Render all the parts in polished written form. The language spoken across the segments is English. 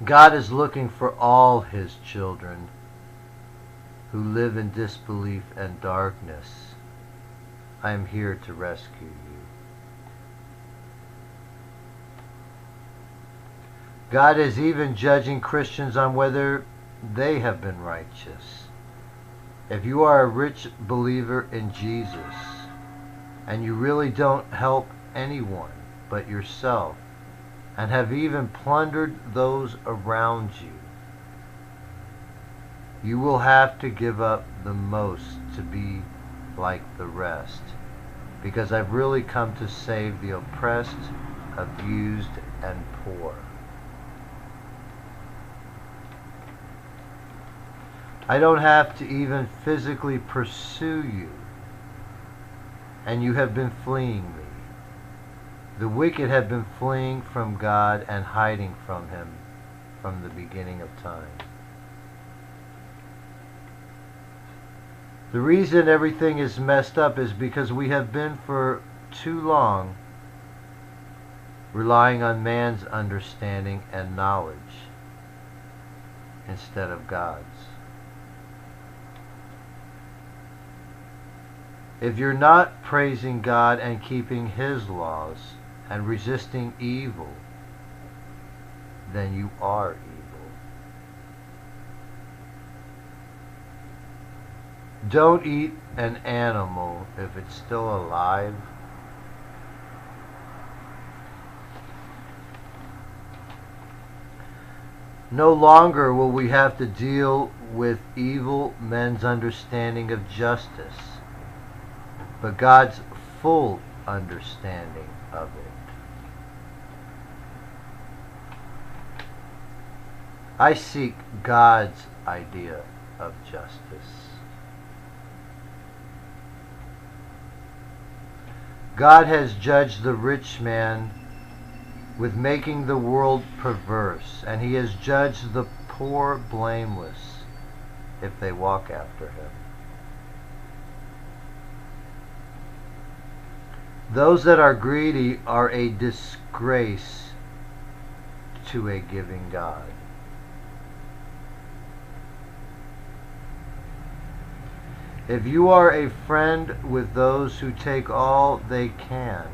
God is looking for all His children who live in disbelief and darkness. I am here to rescue you. God is even judging Christians on whether they have been righteous. If you are a rich believer in Jesus and you really don't help anyone but yourself and have even plundered those around you, you will have to give up the most to be like the rest, because I've really come to save the oppressed, abused, and poor. I don't have to even physically pursue you, and you have been fleeing me. The wicked have been fleeing from God and hiding from Him from the beginning of time. The reason everything is messed up is because we have been for too long relying on man's understanding and knowledge instead of God's. If you're not praising God and keeping His laws and resisting evil, then you are evil. Don't eat an animal if it's still alive. No longer will we have to deal with evil men's understanding of justice, but God's full understanding of it. I seek God's idea of justice. God has judged the rich man with making the world perverse, and He has judged the poor blameless if they walk after Him. Those that are greedy are a disgrace to a giving God. If you are a friend with those who take all they can,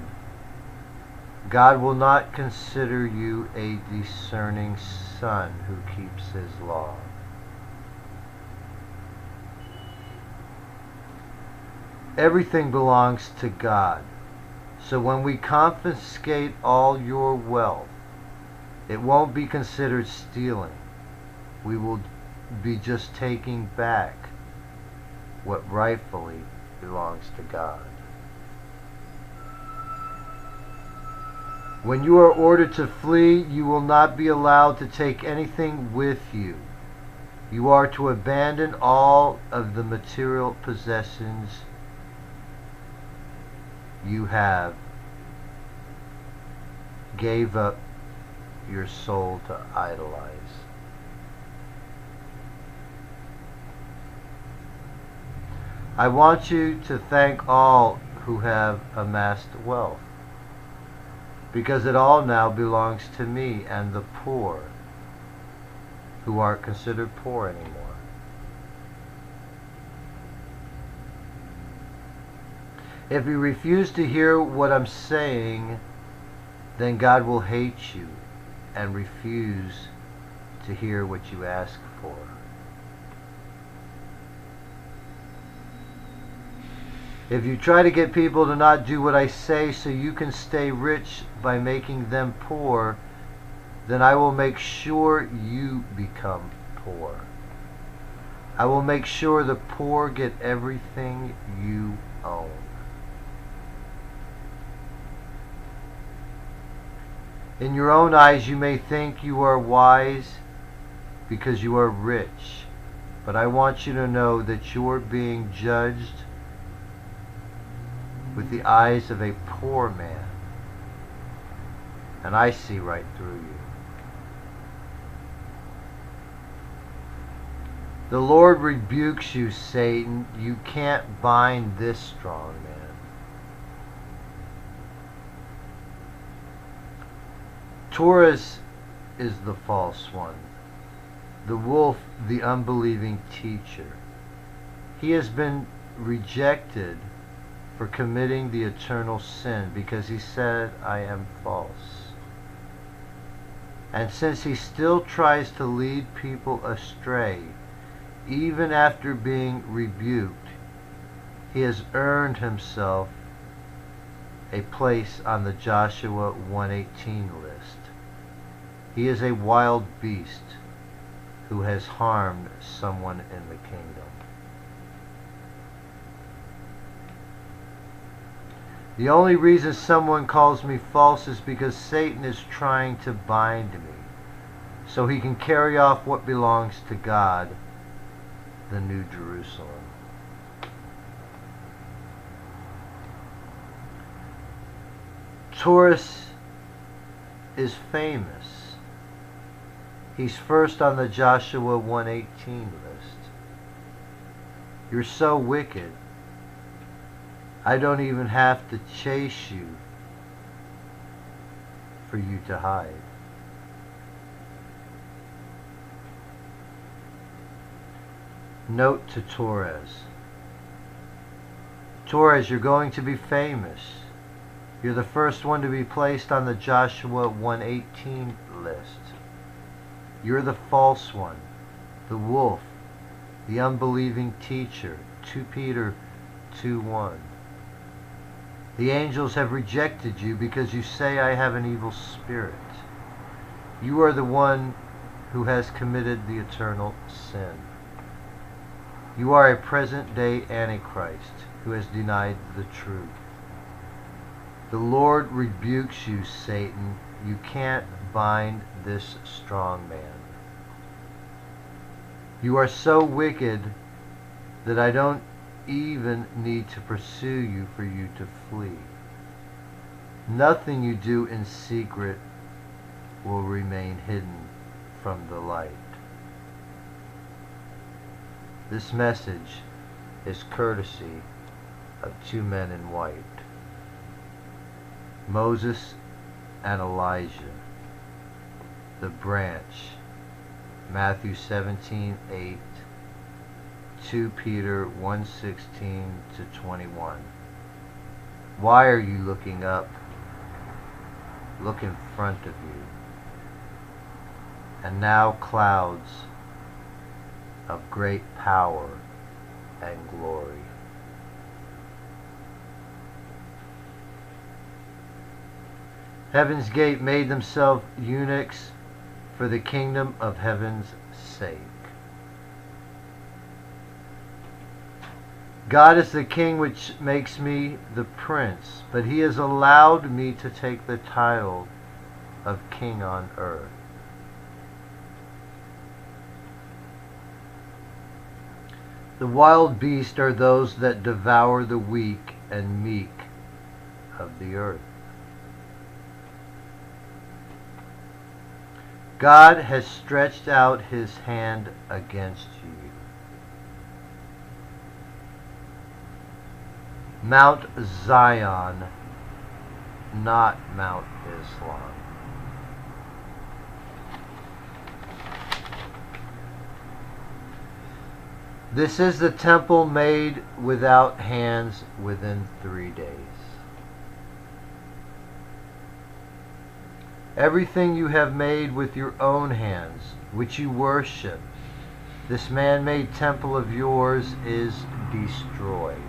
God will not consider you a discerning son who keeps His law. Everything belongs to God. So when we confiscate all your wealth, it won't be considered stealing. We will be just taking back what rightfully belongs to God. When you are ordered to flee, you will not be allowed to take anything with you. You are to abandon all of the material possessions you have. Gave up your soul to idolize. I want you to thank all who have amassed wealth, because it all now belongs to me and the poor, who aren't considered poor anymore. If you refuse to hear what I'm saying, then God will hate you and refuse to hear what you ask for. If you try to get people to not do what I say so you can stay rich by making them poor, then I will make sure you become poor. I will make sure the poor get everything you own. In your own eyes you may think you are wise because you are rich, but I want you to know that you are being judged with the eyes of a poor man, and I see right through you. The Lord rebukes you, Satan. You can't bind this strong man. Taurus is the false one, the wolf, the unbelieving teacher. He has been rejected for committing the eternal sin because he said, I am false. And since he still tries to lead people astray, even after being rebuked, he has earned himself a place on the Joshua 1:18 list. He is a wild beast who has harmed someone in the kingdom. The only reason someone calls me false is because Satan is trying to bind me so he can carry off what belongs to God, the New Jerusalem. Taurus is famous. He's first on the Joshua 1:18 list. You're so wicked, I don't even have to chase you for you to hide. Note to Taurus. Taurus, you're going to be famous. You're the first one to be placed on the Joshua 1:18 list. You're the false one, the wolf, the unbelieving teacher, 2 Peter 2:1. The angels have rejected you because you say, I have an evil spirit. You are the one who has committed the eternal sin. You are a present-day Antichrist who has denied the truth. The Lord rebukes you, Satan. You can't bind this strong man. You are so wicked that I don't even need to pursue you for you to flee. Nothing you do in secret will remain hidden from the light. This message is courtesy of 2 men in white, Moses and Elijah, the branch, Matthew 17:8, 2 Peter 1:16-21. Why are you looking up? Look in front of you. And now clouds of great power and glory. Heaven's gate made themselves eunuchs for the kingdom of heaven's sake. God is the king which makes me the prince, but he has allowed me to take the title of king on earth. The wild beasts are those that devour the weak and meek of the earth. God has stretched out his hand against you. Mount Zion, not Mount Islam. This is the temple made without hands within 3 days. Everything you have made with your own hands, which you worship, this man-made temple of yours is destroyed.